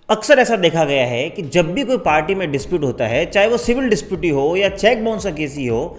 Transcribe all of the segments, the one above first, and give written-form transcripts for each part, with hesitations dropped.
अक्सर ऐसा देखा गया है कि जब भी कोई पार्टी में डिस्प्यूट होता है, चाहे वो सिविल डिस्प्यूट ही हो या चेक बाउंस का केस ही हो,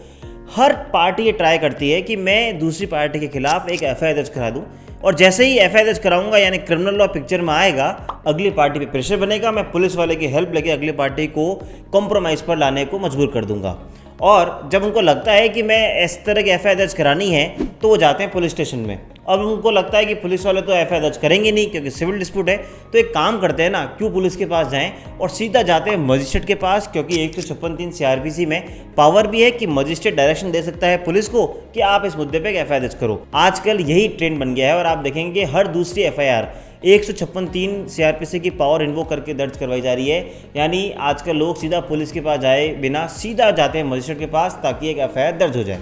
हर पार्टी ये ट्राई करती है कि मैं दूसरी पार्टी के खिलाफ एक एफआईआर दर्ज करा दूं, और जैसे ही एफआईआर दर्ज कराऊंगा यानी क्रिमिनल लॉ पिक्चर में आएगा, अगली पार्टी पे प्रेशर बनेगा, मैं पुलिस वाले की हेल्प लेके अगली पार्टी को कॉम्प्रोमाइज़ पर लाने को मजबूर कर दूंगा। और जब उनको लगता है कि मैं इस तरह की एफआईआर दर्ज करानी है तो वो जाते हैं पुलिस स्टेशन में। अब उनको लगता है कि पुलिस वाले तो एफआईआर दर्ज करेंगे नहीं क्योंकि सिविल डिस्प्यूट है, तो एक काम करते हैं ना, क्यों पुलिस के पास जाएं और सीधा जाते हैं मजिस्ट्रेट के पास, क्योंकि 156(3) सीआरपीसी में पावर भी है कि मजिस्ट्रेट डायरेक्शन दे सकता है पुलिस को कि आप इस मुद्दे पर एक एफआईआर दर्ज करो। आजकल यही ट्रेंड बन गया है और आप देखेंगे हर दूसरी एफआईआर 156(3) सीआरपीसी की पावर इन्वोक करके दर्ज करवाई जा रही है। यानी आजकल लोग सीधा पुलिस के पास जाए बिना सीधा जाते हैं मजिस्ट्रेट के पास ताकि एक एफआईआर दर्ज हो जाए।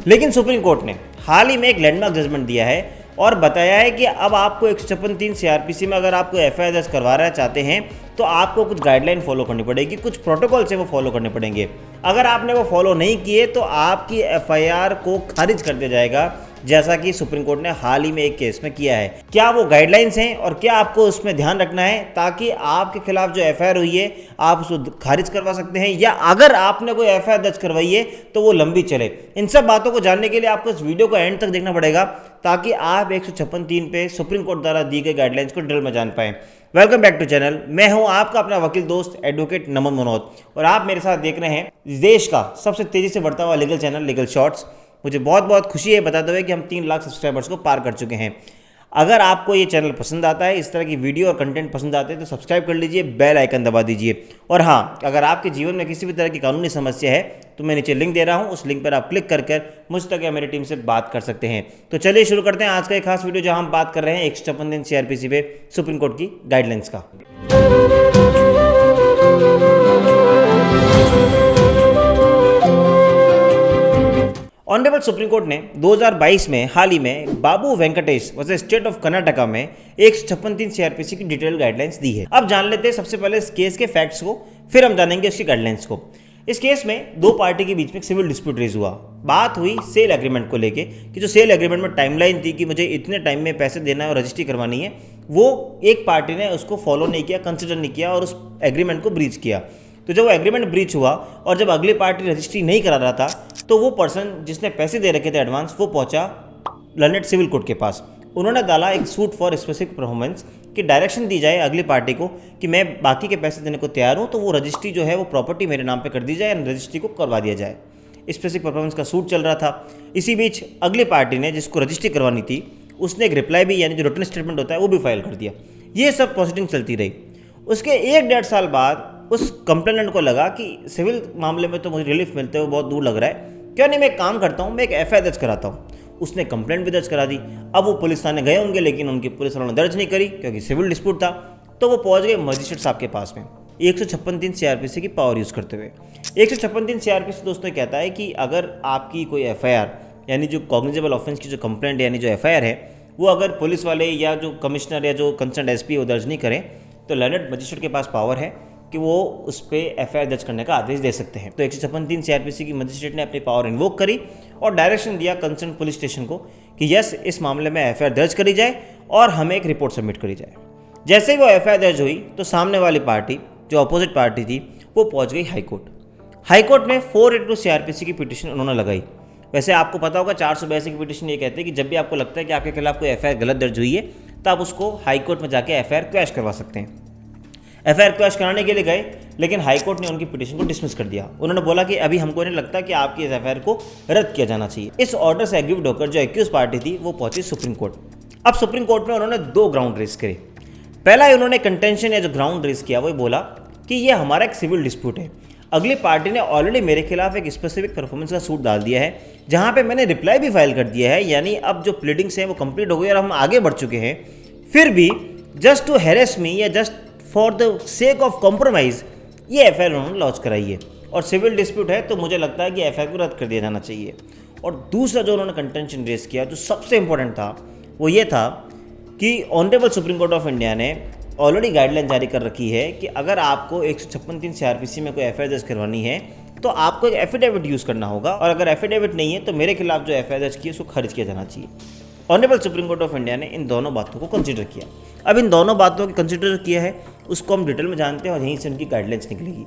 लेकिन सुप्रीम कोर्ट ने हाल ही में एक लैंडमार्क जजमेंट दिया है और बताया है कि अब आपको 156(3) सीआरपीसी में अगर आपको एफआईआर दर्ज करवाना चाहते हैं तो आपको कुछ गाइडलाइन फॉलो करनी पड़ेगी, कुछ प्रोटोकॉल से वो फॉलो करने पड़ेंगे। अगर आपने वो फॉलो नहीं किए तो आपकी एफआईआर को खारिज कर दिया जाएगा, जैसा कि सुप्रीम कोर्ट ने हाल ही में एक केस में किया है। क्या वो गाइडलाइंस हैं और क्या आपको उसमें ध्यान रखना है ताकि आपके खिलाफ जो एफआईआर हुई है आप उसको खारिज करवा सकते हैं, या अगर आपने कोई एफआईआर दर्ज करवाई है तो वो लंबी चले। इन सब बातों को जानने के लिए आपको इस वीडियो को एंड तक देखना पड़ेगा ताकि आप 156(3) पे सुप्रीम कोर्ट द्वारा दी गई गाइडलाइंस को डिटेल में जान पाएं। वेलकम बैक टू चैनल, मैं हूं आपका अपना वकील दोस्त एडवोकेट नमन मनोज और आप मेरे साथ देख रहे हैं देश का सबसे तेजी से बढ़ता हुआ लीगल चैनल लीगल शॉर्ट्स। मुझे बहुत बहुत खुशी है बताते हुए कि हम 3 लाख सब्सक्राइबर्स को पार कर चुके हैं। अगर आपको ये चैनल पसंद आता है, इस तरह की वीडियो और कंटेंट पसंद आते हैं तो सब्सक्राइब कर लीजिए, बेल आइकन दबा दीजिए। और हाँ, अगर आपके जीवन में किसी भी तरह की कानूनी समस्या है तो मैं नीचे लिंक दे रहा हूँ, उस लिंक पर आप क्लिक कर मुझ तक या मेरी टीम से बात कर सकते हैं। तो चलिए शुरू करते हैं आज का एक खास वीडियो जहाँ हम बात कर रहे हैं 156(3) सीआरपीसी पे सुप्रीम कोर्ट की गाइडलाइंस का। ऑनरेबल सुप्रीम कोर्ट ने 2022 में हाल ही में Babu Venkatesh versus state of Karnataka में 156(3) सीआरपीसी की डिटेल गाइडलाइंस दी है। अब जान लेते हैं सबसे पहले इस केस के फैक्ट्स को, फिर हम जानेंगे उसकी गाइडलाइंस को। इस केस में दो पार्टी के बीच में सिविल डिस्प्यूट रेज हुआ। बात हुई सेल एग्रीमेंट को लेके कि जो सेल एग्रीमेंट में टाइमलाइन थी कि मुझे इतने टाइम में पैसे देना है और रजिस्ट्री करवानी है, वो एक पार्टी ने उसको फॉलो नहीं किया, कंसिडर नहीं किया और उस एग्रीमेंट को ब्रीच किया। तो जब वो एग्रीमेंट ब्रीच हुआ और जब अगली पार्टी रजिस्ट्री नहीं करा रहा था तो वो पर्सन जिसने पैसे दे रखे थे एडवांस, वो पहुंचा लंदन सिविल कोर्ट के पास। उन्होंने डाला एक सूट फॉर स्पेसिफिक परफॉर्मेंस कि डायरेक्शन दी जाए अगली पार्टी को कि मैं बाकी के पैसे देने को तैयार हूँ, तो वो रजिस्ट्री जो है वो प्रॉपर्टी मेरे नाम पे कर दी जाए एंड रजिस्ट्री को करवा दिया जाए। स्पेसिफिक परफॉर्मेंस का सूट चल रहा था। इसी बीच अगली पार्टी ने जिसको रजिस्ट्री करवानी थी उसने एक रिप्लाई भी यानी जो रिटन स्टेटमेंट होता है वो भी फाइल कर दिया। ये सब प्रोसीडिंग चलती रही। उसके 1-1.5 साल बाद उस कंप्लेनेंट को लगा कि सिविल मामले में तो मुझे रिलीफ मिलते हुए बहुत दूर लग रहा है, क्यों नहीं मैं एक काम करता हूँ, मैं एक एफआईआर दर्ज कराता हूँ। उसने कंप्लेंट भी दर्ज करा दी। अब वो पुलिस थाने गए होंगे लेकिन उनकी पुलिस वालों ने दर्ज नहीं करी क्योंकि सिविल डिस्प्यूट था। तो वो पहुंच गए मजिस्ट्रेट साहब के पास में 156(3) सीआरपीसी की पावर यूज़ करते हुए। 156(3) सीआरपीसी दोस्तों कहता है कि अगर आपकी कोई एफआईआर यानी जो कॉग्निजेबल ऑफेंस की जो कंप्लेंट यानी जो एफआईआर है वो अगर पुलिस वाले या जो कमिश्नर या जो कंसर्न एसपी वो दर्ज नहीं करें तो लैंडेड मजिस्ट्रेट के पास पावर है कि वो उस पर एफआईआर दर्ज करने का आदेश दे सकते हैं। तो 156(3) सीआरपीसी की मजिस्ट्रेट ने अपनी पावर इन्वोक करी और डायरेक्शन दिया कंसर्न पुलिस स्टेशन को कि यस, इस मामले में एफआईआर दर्ज करी जाए और हमें एक रिपोर्ट सबमिट करी जाए। जैसे ही वो एफआईआर दर्ज हुई तो सामने वाली पार्टी जो अपोजिट पार्टी थी वो पहुंच गई हाईकोर्ट। हाईकोर्ट में 482 सीआरपीसी की पिटीशन उन्होंने लगाई। वैसे आपको पता होगा 482 की पिटीशन ये कहते हैं कि जब भी आपको लगता है कि आपके खिलाफ कोई एफआईआर गलत दर्ज हुई है तो आप उसको हाईकोर्ट में जाके एफआईआर क्वैश करवा सकते हैं। एफआईआर क्वैश कराने के लिए गए लेकिन हाईकोर्ट ने उनकी पिटीशन को डिसमिस कर दिया। उन्होंने बोला कि अभी हमको नहीं लगता कि आपकी इस एफआईआर को रद्द किया जाना चाहिए। इस ऑर्डर से एग्रीव्ड होकर जो एक्यूज पार्टी थी वो पहुंची सुप्रीम कोर्ट। अब सुप्रीम कोर्ट में उन्होंने 2 ग्राउंड रेज करे। पहला उन्होंने कंटेंशन या जो ग्राउंड रेज किया वो बोला कि ये हमारा एक सिविल डिस्प्यूट है। अगली पार्टी ने ऑलरेडी मेरे खिलाफ एक स्पेसिफिक परफॉर्मेंस का सूट डाल दिया है जहाँ पे मैंने रिप्लाई भी फाइल कर दिया है, यानी अब जो प्लीडिंग्स हैं वो कंप्लीट हो गई और हम आगे बढ़ चुके हैं। फिर भी जस्ट टू हैरेस मी या just for the sake of compromise ये एफआईआर उन्होंने लॉन्च कराई है और सिविल डिस्प्यूट है तो मुझे लगता है कि एफआईआर को रद्द कर दिया जाना चाहिए। और दूसरा जो उन्होंने कंटेंशन रेज किया जो सबसे इंपॉर्टेंट था वो ये था कि honourable supreme court of India ने ऑलरेडी गाइडलाइन जारी कर रखी है कि अगर आपको 156(3) सीआरपीसी में कोई एफआईआर दर्ज करवानी है तो आपको एक एफिडेविट यूज़ करना होगा और अगर एफिडेविट नहीं है तो मेरे खिलाफ जो एफआईआर दर्ज की है उसको खारिज किया जाना चाहिए। Honourable supreme court of India ने इन दोनों बातों को कंसिडर किया। अब इन दोनों बातों को कंसिडर किया है उसको हम डिटेल में जानते हैं और यहीं से उनकी गाइडलाइंस निकलेगी।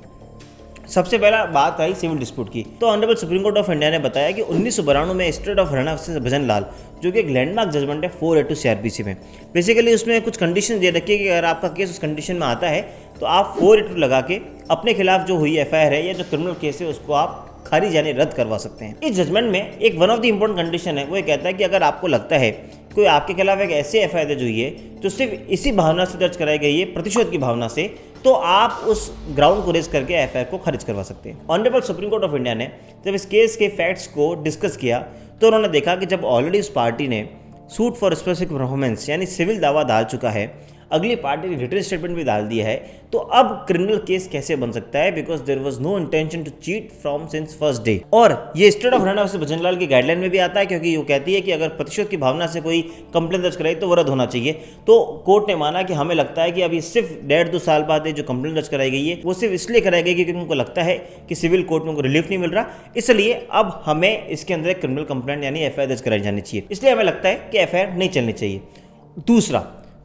सबसे पहला बात आई सिविल डिस्प्यूट की, तो honourable supreme court of India ने बताया कि 1992 में state of Haryana versus Bhajan लाल, जो कि एक लैंडमार्क जजमेंट है 482 सीआरपीसी में, बेसिकली उसमें कुछ कंडीशन दे रखी है कि अगर आपका केस उस कंडीशन में आता है तो आप 482 लगा के अपने खिलाफ जो हुई एफआईआर है या जो क्रिमिनल केस है उसको आप खारिज यानी रद्द करवा सकते हैं। इस जजमेंट में एक one of the important condition है, वो ये कहता है कि अगर आपको लगता है कोई आपके खिलाफ एक ऐसी एफआईआर दर्ज हुई है जो सिर्फ इसी भावना से दर्ज कराई गई है, प्रतिशोध की भावना से, तो आप उस ग्राउंड को रेज करके एफआईआर को खारिज करवा सकते हैं। Honourable supreme court of India ने जब इस केस के फैक्ट्स को डिस्कस किया तो उन्होंने देखा कि जब ऑलरेडी उस पार्टी ने सूट फॉर स्पेसिफिक परफॉर्मेंस यानी सिविल दावा डाल चुका है, अगली पार्टी ने रिटन स्टेटमेंट भी डाल दिया है, तो अब क्रिमिनल केस कैसे बन सकता है, because there was no intention to cheat from since first day. और ये state of Haryana versus Bhajan Lal की गाइडलाइन में भी आता है, क्योंकि वो कहती है कि अगर प्रतिशोध की भावना से कोई कंप्लेन दर्ज कराई तो वो रद्द होना चाहिए। तो कोर्ट ने माना कि हमें लगता है कि अभी सिर्फ 1.5-2 साल बाद जो कंप्लेन दर्ज कराई गई है वो सिर्फ इसलिए कराई गई क्योंकि उनको लगता है कि सिविल कोर्ट में उनको रिलीफ नहीं मिल रहा, इसलिए अब हमें इसके अंदर एक क्रिमिनल कंप्लेंट यानी एफआईआर दर्ज कराई जानी चाहिए, इसलिए हमें लगता है कि एफआईआर नहीं चलनी चाहिए।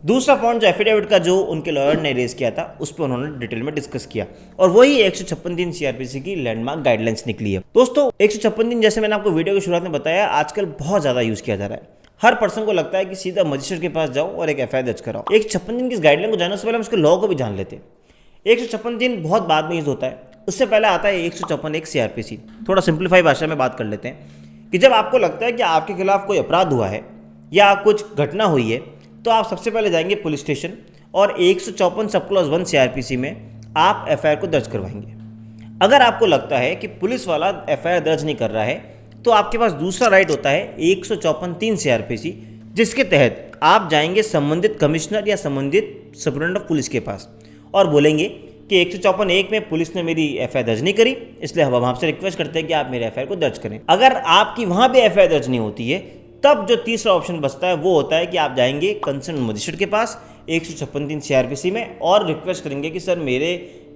दूसरा पॉइंट जो एफिडेविट का जो उनके लॉयर ने रेज किया था उस पर उन्होंने डिटेल में डिस्कस किया और वही 156 दिन सीआरपीसी की लैंडमार्क गाइडलाइंस निकली है। दोस्तों 156 दिन जैसे मैंने आपको वीडियो की शुरुआत में बताया आजकल बहुत ज़्यादा यूज़ किया जा रहा है। हर पर्सन को लगता है कि सीधा मजिस्ट्रेट के पास जाओ और एक एफआईआर दर्ज कराओ। 156 दिन की इस गाइडलाइन को जानने से पहले हम इसके लॉ को भी जान लेते हैं। 156 दिन बहुत बाद में यूज होता है, उससे पहले आता है 156 सीआरपीसी। थोड़ा सिंप्लीफाई भाषा में बात कर लेते हैं कि जब आपको लगता है कि आपके खिलाफ कोई अपराध हुआ है या कुछ घटना हुई है तो आप सबसे पहले जाएंगे पुलिस स्टेशन और 154 सब क्लॉज 1 सीआरपीसी में आप एफआईआर को दर्ज करवाएंगे। अगर आपको लगता है कि पुलिस वाला एफआईआर दर्ज नहीं कर रहा है तो आपके पास दूसरा राइट होता है 154(3) सीआरपीसी, जिसके तहत आप जाएंगे संबंधित कमिश्नर या संबंधित सुपरिटेंडेंट ऑफ पुलिस के पास और बोलेंगे कि 154(1) में पुलिस ने मेरी एफआईआर दर्ज नहीं करी, इसलिए हम आपसे रिक्वेस्ट करते हैं कि आप मेरे एफआईआर को दर्ज करें। अगर आपकी वहाँ भी एफआईआर दर्ज नहीं होती है तब जो तीसरा ऑप्शन बचता है वो होता है कि आप जाएंगे कंसर्न मजिस्ट्रेट के पास 156(3) सीआरपीसी में और रिक्वेस्ट करेंगे कि सर मेरे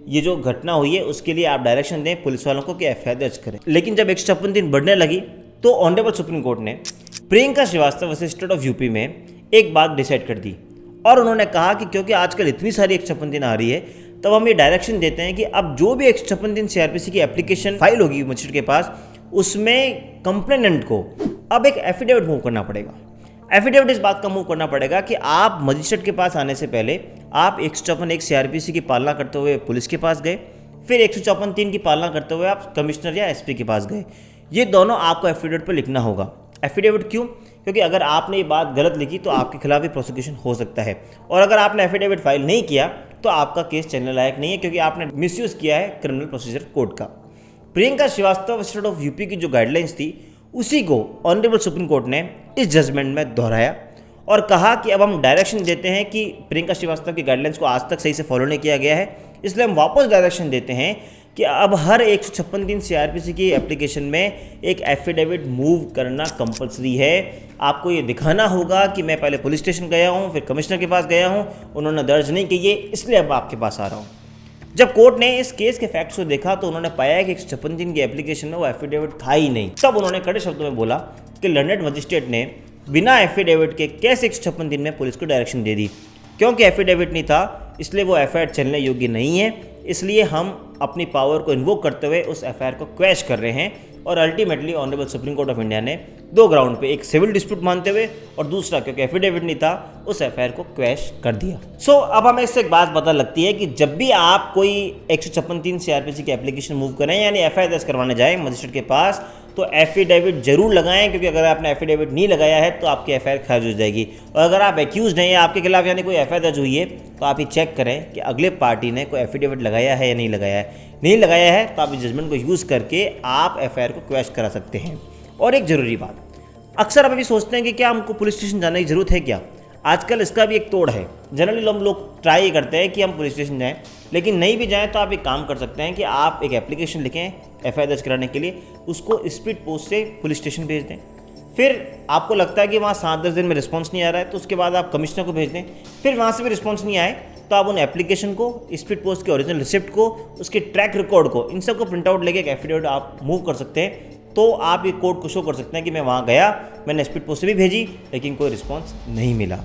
ये जो घटना हुई है उसके लिए आप डायरेक्शन दें पुलिस वालों को कि एफआईआर दर्ज करें। लेकिन जब 156 दिन बढ़ने लगी तो ऑनरेबल सुप्रीम कोर्ट ने Priyanka Srivastava versus state of UP में एक बात डिसाइड कर दी और उन्होंने कहा कि क्योंकि आजकल इतनी सारी 156 दिन आ रही है तब हम ये डायरेक्शन देते हैं कि अब जो भी 156 दिन सीआरपीसी की एप्लीकेशन फाइल होगी मजिस्ट्रेट के पास उसमें कंप्लेनेंट को अब एक एफिडेविट मूव करना पड़ेगा। एफिडेविट इस बात का मूव करना पड़ेगा कि आप मजिस्ट्रेट के पास आने से पहले आप 154(1) सीआरपीसी की पालना करते हुए पुलिस के पास गए, फिर 154(3) की पालना करते हुए आप कमिश्नर या एसपी के पास गए। ये दोनों आपको एफिडेविट पर लिखना होगा। एफिडेविट क्यों? क्योंकि अगर आपने ये बात गलत लिखी तो आपके खिलाफ भी प्रोसिक्यूशन हो सकता है और अगर आपने एफिडेविट फाइल नहीं किया तो आपका केस चलने लायक नहीं है क्योंकि आपने मिसयूज़ किया है क्रिमिनल प्रोसीजर कोड का। Priyanka Srivastava state of UP की जो गाइडलाइंस थी उसी को ऑनरेबल सुप्रीम कोर्ट ने इस जजमेंट में दोहराया और कहा कि अब हम डायरेक्शन देते हैं कि प्रियंका श्रीवास्तव की गाइडलाइंस को आज तक सही से फॉलो नहीं किया गया है, इसलिए हम वापस डायरेक्शन देते हैं कि अब हर 156 दिन सीआरपीसी की एप्लीकेशन में एक एफिडेविट मूव करना कंपलसरी है। आपको ये दिखाना होगा कि मैं पहले पुलिस स्टेशन गया हूँ, फिर कमिश्नर के पास गया हूँ, उन्होंने दर्ज नहीं की, इसलिए अब आपके पास आ रहा हूँ। जब कोर्ट ने इस केस के फैक्ट्स को देखा तो उन्होंने पाया कि 156 दिन की एप्लीकेशन में वो एफिडेविट था ही नहीं। तब उन्होंने कड़े शब्दों में बोला कि लर्नेड मजिस्ट्रेट ने बिना एफिडेविट के कैसे 156 दिन में पुलिस को डायरेक्शन दे दी। क्योंकि एफिडेविट नहीं था इसलिए वो एफआईआर चलने योग्य नहीं है, इसलिए हम अपनी पावर को इन्वोक करते हुए उस एफआईआर को क्वैश कर रहे हैं। और ultimately honourable supreme court of India ने 2 ग्राउंड पे, एक सिविल डिस्प्यूट मानते हुए और दूसरा क्योंकि एफिडेविट नहीं था उस एफआईआर को क्वैश कर दिया। अब हमें इससे एक बात पता लगती है कि जब भी आप कोई 156(3) सीआरपीसी की एप्लीकेशन मूव करें यानी एफआईआर दर्ज करवाने जाएं मजिस्ट्रेट के पास तो एफिडेविट जरूर लगाएं, क्योंकि अगर आपने एफिडेविट नहीं लगाया है तो आपकी एफआईआर खारिज हो जाएगी। और अगर आप एक्यूज नहीं है आपके खिलाफ यानी कोई एफआईआर दर्ज हुई है तो आप ये चेक करें कि अगले पार्टी ने कोई एफिडेविट लगाया है या नहीं लगाया है। नहीं लगाया है तो आप इस जजमेंट को यूज़ करके आप एफआईआर को क्वैश करा सकते हैं। और एक ज़रूरी बात, अक्सर आप अभी सोचते हैं कि क्या हमको पुलिस स्टेशन जाने की ज़रूरत है क्या? आजकल इसका भी एक तोड़ है। जनरली हम लोग ट्राई करते हैं कि हम पुलिस स्टेशन जाएं, लेकिन नहीं भी जाएं तो आप एक काम कर सकते हैं कि आप एक एप्लीकेशन लिखें एफआईआर दर्ज कराने के लिए, उसको स्पीड पोस्ट से पुलिस स्टेशन भेज दें। फिर आपको लगता है कि वहाँ 7-10 दिन में रिस्पॉन्स नहीं आ रहा है तो उसके बाद आप कमिश्नर को भेज दें। फिर वहाँ से भी रिस्पॉन्स नहीं आए तो आप उन एप्लीकेशन को, स्पीड पोस्ट के ओरिजिनल रिसिप्ट को, उसके ट्रैक रिकॉर्ड को, इन सब को प्रिंट आउट लेके एक एफिडेविट आप मूव कर सकते हैं। तो आप ये कोर्ट को शो कर सकते हैं कि मैं वहाँ गया, मैंने स्पीड पोस्ट से भी भेजी लेकिन कोई रिस्पॉन्स नहीं मिला।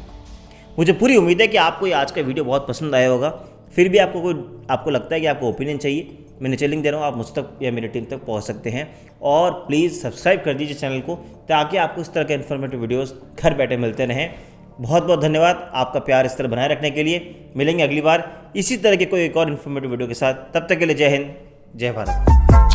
मुझे पूरी उम्मीद है कि आपको ये आज का वीडियो बहुत पसंद आया होगा। फिर भी आपको लगता है कि आपको ओपिनियन चाहिए, मैं नीचे लिंक दे रहा हूँ, आप मुझ तक या मेरी टीम तक पहुँच सकते हैं। और प्लीज़ सब्सक्राइब कर दीजिए चैनल को, ताकि आपको इस तरह के इन्फॉर्मेटिव वीडियोज़ घर बैठे मिलते रहें। बहुत बहुत धन्यवाद आपका प्यार इस तरह बनाए रखने के लिए। मिलेंगे अगली बार इसी तरह के कोई एक और इन्फॉर्मेटिव वीडियो के साथ, तब तक के लिए जय हिंद, जय भारत।